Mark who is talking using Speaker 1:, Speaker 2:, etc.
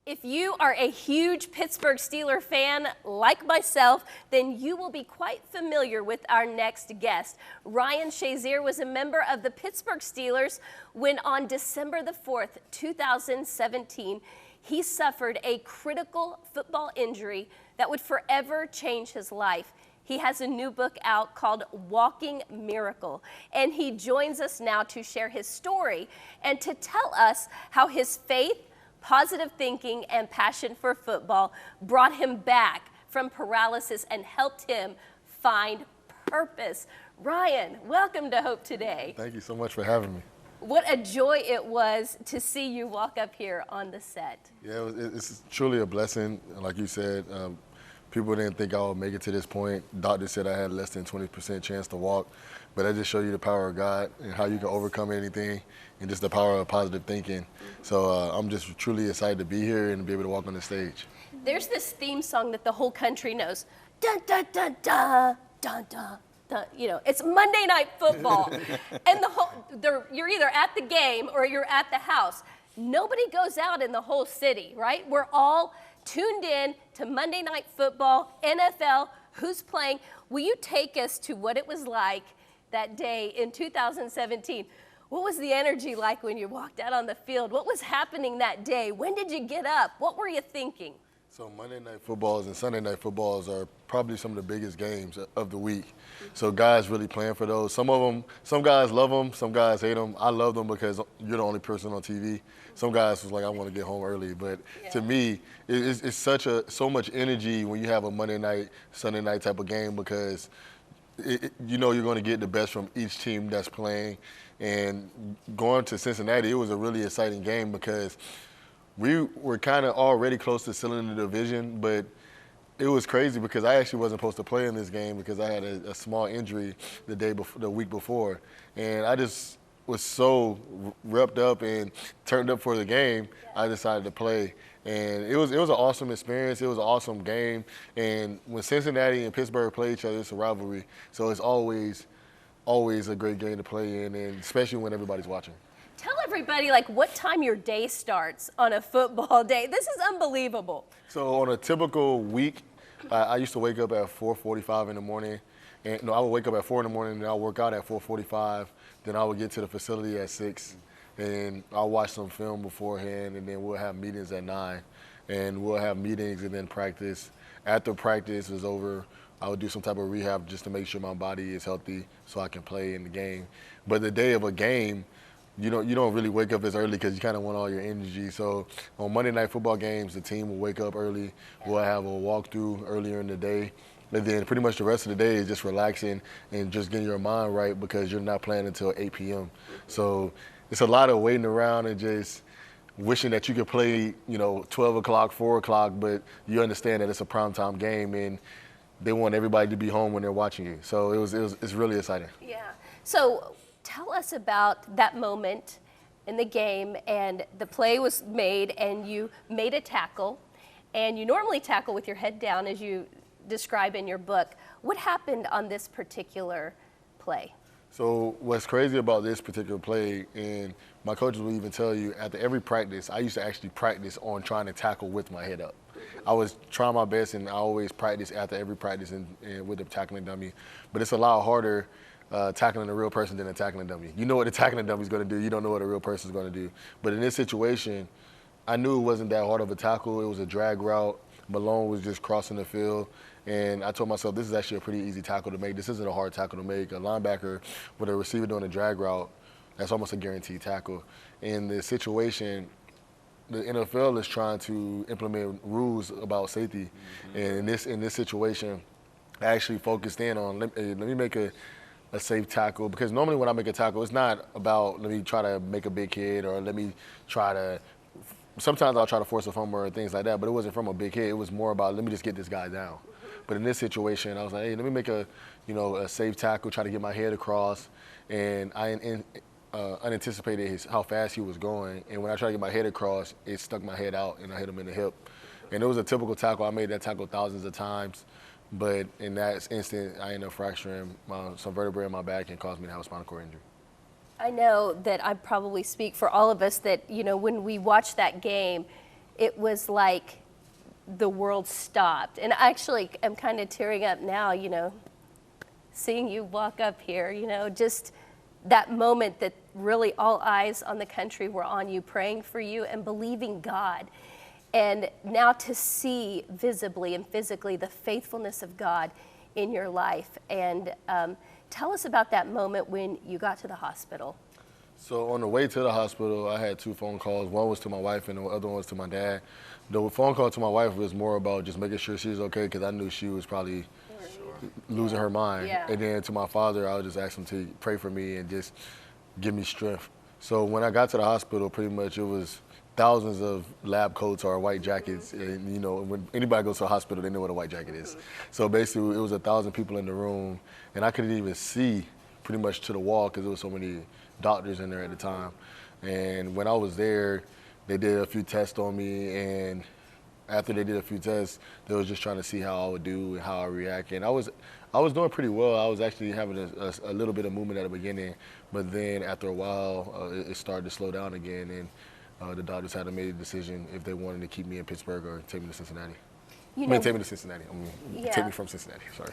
Speaker 1: If you are a huge Pittsburgh Steeler fan like myself, then you will be quite familiar with our next guest. Ryan Shazier was a member of the Pittsburgh Steelers when on December the 4th, 2017, he suffered a critical football injury that would forever change his life. He has a new book out called Walking Miracle, and he joins us now to share his story and to tell us how his faith, positive thinking, and passion for football brought him back from paralysis and helped him find purpose. Ryan, welcome to Hope Today.
Speaker 2: Thank you so much for having me.
Speaker 1: What a joy it was to see you walk up here on the set.
Speaker 2: Yeah, it's truly a blessing. Like you said, people didn't think I would make it to this point. Doctor said I had less than 20% chance to walk, but I just show you the power of God and how you can overcome anything and just the power of positive thinking. So I'm just truly excited to be here and be able to walk on the stage.
Speaker 1: There's this theme song that the whole country knows. Dun, dun, dun, dun, dun, dun, dun. You know, it's Monday Night Football. And you're either at the game or you're at the house. Nobody goes out in the whole city, right? We're all tuned in to Monday Night Football, NFL, who's playing. Will you take us to what it was like that day in 2017? What was the energy like when you walked out on the field? What was happening that day? When did you get up? What were you thinking?
Speaker 2: So Monday Night Footballs and Sunday Night Footballs are probably some of the biggest games of the week. So guys really playing for those. Some guys love them, some guys hate them. I love them because you're the only person on TV. Some guys was like, I want to get home early. But to me, it's so much energy when you have a Monday night, Sunday night type of game because you know you're going to get the best from each team that's playing. And going to Cincinnati, it was a really exciting game because we were kind of already close to sealing the division, but it was crazy because I actually wasn't supposed to play in this game because I had a small injury the week before. And I just was so repped up and turned up for the game, I decided to play. And it was an awesome experience. It was an awesome game. And when Cincinnati and Pittsburgh play each other, it's a rivalry. So it's always a great game to play in, and especially when everybody's watching.
Speaker 1: Tell everybody, like, what time your day starts on a football day. This is unbelievable.
Speaker 2: So on a typical week, I used to wake up at 4:45 in the morning. And no, I would wake up at 4 in the morning, and I'll work out at 4:45. Then I would get to the facility at 6, and I'll watch some film beforehand, and then we'll have meetings at 9. And we'll have meetings and then practice. After practice is over, I would do some type of rehab just to make sure my body is healthy so I can play in the game. But the day of a game, you don't really wake up as early because you kind of want all your energy. So on Monday Night Football games, the team will wake up early. We'll have a walkthrough earlier in the day. And then pretty much the rest of the day is just relaxing and just getting your mind right because you're not playing until 8 p.m. So it's a lot of waiting around and just wishing that you could play, 12 o'clock, 4 o'clock, but you understand that it's a primetime game and they want everybody to be home when they're watching you. So it's really exciting.
Speaker 1: Yeah. So tell us about that moment in the game, and the play was made, and you made a tackle, and you normally tackle with your head down, as you describe in your book. What happened on this particular play?
Speaker 2: So what's crazy about this particular play, and my coaches will even tell you, after every practice, I used to actually practice on trying to tackle with my head up. I was trying my best, and I always practice after every practice and with the tackling dummy. But it's a lot harder tackling a real person than a tackling dummy. You know what the tackling dummy is going to do. You don't know what a real person is going to do. But in this situation, I knew it wasn't that hard of a tackle. It was a drag route. Malone was just crossing the field. And I told myself, this is actually a pretty easy tackle to make. This isn't a hard tackle to make. A linebacker with a receiver doing a drag route, that's almost a guaranteed tackle. In the situation, the NFL is trying to implement rules about safety. And in this situation, I actually focused in on, let me make a safe tackle, because normally when I make a tackle, it's not about let me try to make a big hit or let me try to, sometimes I'll try to force a fumble or things like that, but it wasn't from a big hit. It was more about let me just get this guy down. But in this situation, I was like, hey, let me make a safe tackle, try to get my head across, and I unanticipated how fast he was going, and when I tried to get my head across, it stuck my head out and I hit him in the hip. And it was a typical tackle. I made that tackle thousands of times. But in that instant, I ended up fracturing some vertebrae in my back and caused me to have a spinal cord injury.
Speaker 1: I know that I probably speak for all of us that, when we watch that game, it was like the world stopped. And actually, I'm kind of tearing up now, you know, seeing you walk up here, you know, just that moment that really all eyes on the country were on you, praying for you and believing God. And now to see visibly and physically the faithfulness of God in your life. And tell us about that moment when you got to the hospital.
Speaker 2: So on the way to the hospital, I had 2 phone calls. One was to my wife and the other one was to my dad. The phone call to my wife was more about just making sure she was okay, because I knew she was probably losing her mind.
Speaker 1: Yeah.
Speaker 2: And then to my father, I would just ask him to pray for me and just give me strength. So when I got to the hospital, pretty much it was thousands of lab coats or white jackets. And you know, when anybody goes to a hospital, they know what a white jacket is. So basically it was 1,000 people in the room, and I couldn't even see pretty much to the wall because there was so many doctors in there at the time. And when I was there, they did a few tests on me, and after they did a few tests, they was just trying to see how I would do and how I react. And I was doing pretty well. I was actually having a little bit of movement at the beginning, but then after a while, it started to slow down again, and the doctors had to make a decision if they wanted to keep me in Pittsburgh or take me to Cincinnati.
Speaker 1: You know,
Speaker 2: take me to Cincinnati.
Speaker 1: Yeah.
Speaker 2: Take me from Cincinnati, sorry.